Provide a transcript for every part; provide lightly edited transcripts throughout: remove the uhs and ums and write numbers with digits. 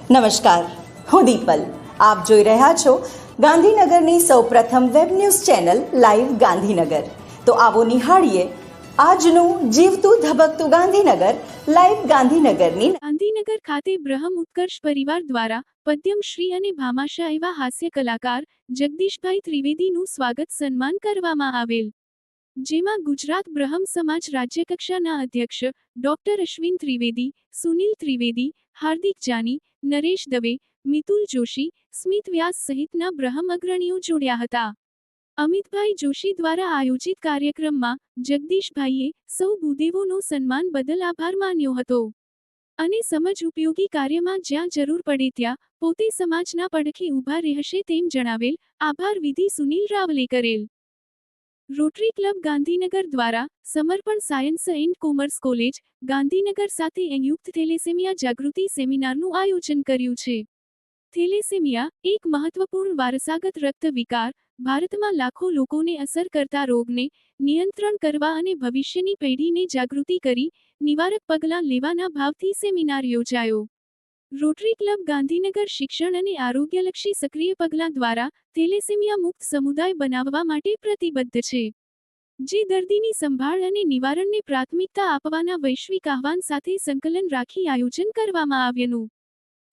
નમસ્કાર, હું દીપલ. આપ જોઈ રહ્યા છો ગાંધીનગરની સૌપ્રથમ web news channel live Gandhinagar. તો આવો નિહાળીએ આજનું જીવતું ધબકતું ગાંધીનગર લાઈવ ગાંધીનગરની. ગાંધીનગર ખાતે બ્રહ્મ ઉત્કર્ષ પરિવાર દ્વારા પદ્મશ્રી અને ભામાશા એવા હાસ્ય કલાકાર જગદીશભાઈ ત્રિવેદીનું સ્વાગત સન્માન કરવામાં આવેલ, જેમાં ગુજરાત બ્રહ્મ સમાજ રાજ્યકક્ષાના અધ્યક્ષ ડોક્ટર અશ્વિન ત્રિવેદી, સુનિલ ત્રિવેદી, હાર્દિક જાની, નરેશ દવે, મિતુલ જોશી, સ્મિત વ્યાસ સહિતના બ્રહ્મ અગ્રણીઓ જોડ્યા હતા. અમિતભાઈ જોશી દ્વારા આયોજિત કાર્યક્રમમાં જગદીશભાઈએ સૌ ભૂદેવોનો સન્માન બદલ આભાર માન્યો હતો અને સમજ ઉપયોગી કાર્યમાં જ્યાં જરૂર પડે ત્યાં પોતે સમાજના પડખે ઊભા રહેશે તેમ જણાવેલ. આભાર વિધિ સુનિલ રાવલે કરેલ. રોટરી ક્લબ ગાંધીનગર દ્વારા સમર્પણ science and commerce college Gandhinagar સાથે સંયુક્ત થેલેસેમિયા જાગૃતિ સેમિનારનું આયોજન કર્યું છે. થેલેસેમિયા એક મહત્વપૂર્ણ વારસાગત રક્ત વિકાર, ભારતમાં લાખો લોકોને અસર કરતા રોગને નિયંત્રણ કરવા અને ભવિષ્યની પેઢીને જાગૃતિ કરી નિવારક પગલાં લેવાના ભાવથી સેમિનાર યોજાયો. રોટરી ક્લબ ગાંધીનગર શિક્ષણ અને આરોગ્યલક્ષી સક્રિય પગલાં દ્વારા થેલેસેમિયા મુક્ત સમુદાય બનાવવા માટે પ્રતિબદ્ધ છે, જે દર્દીની સંભાળ અને નિવારણને પ્રાથમિકતા આપવાના વૈશ્વિક આહ્વાન સાથે સંકલન રાખી આયોજન કરવામાં આવ્યું.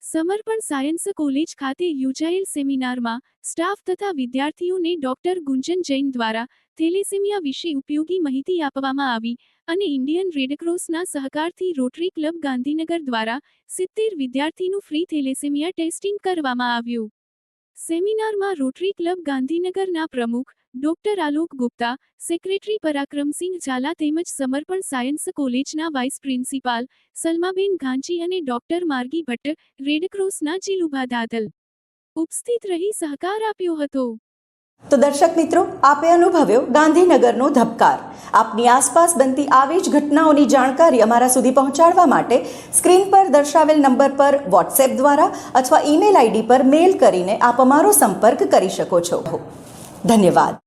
સમર્પણ સાયન્સ કોલેજ ખાતે યોજાયેલ સેમિનારમાં સ્ટાફ તથા વિદ્યાર્થીઓને ડોક્ટર ગુંજન જૈન દ્વારા થેલેસેમિયા વિશે ઉપયોગી માહિતી આપવામાં આવી અને ઇન્ડિયન રેડક્રોસના સહકારથી રોટરી ક્લબ ગાંધીનગર દ્વારા 70 વિદ્યાર્થીનું ફ્રી થેલેસેમિયા ટેસ્ટિંગ કરવામાં આવ્યું. સેમિનારમાં રોટરી ક્લબ ગાંધીનગરના પ્રમુખ ડોક્ટર આલોક ગુપ્તા, સેક્રેટરી પરાક્રમસિંહ ઝાલા તેમજ સમર્પણ સાયન્સ કોલેજના વાઇસ પ્રિન્સિપાલ સલમાબેન ઘાંચી અને ડોક્ટર માર્ગી ભટ્ટ, રેડક્રોસના જીલુભા દાદલ ઉપસ્થિત રહી સહકાર આપ્યો હતો. તો દર્શક મિત્રો, આપે અનુભવ્યો ગાંધીનગરનો ધબકાર. આપની આસપાસ બનતી આવી જ ઘટનાઓની જાણકારી અમારા સુધી પહોંચાડવા માટે સ્ક્રીન પર દર્શાવેલ નંબર પર વોટ્સએપ દ્વારા અથવા ઈમેલ આઈડી પર મેલ કરીને આપ અમારો સંપર્ક કરી શકો છો. ધન્યવાદ.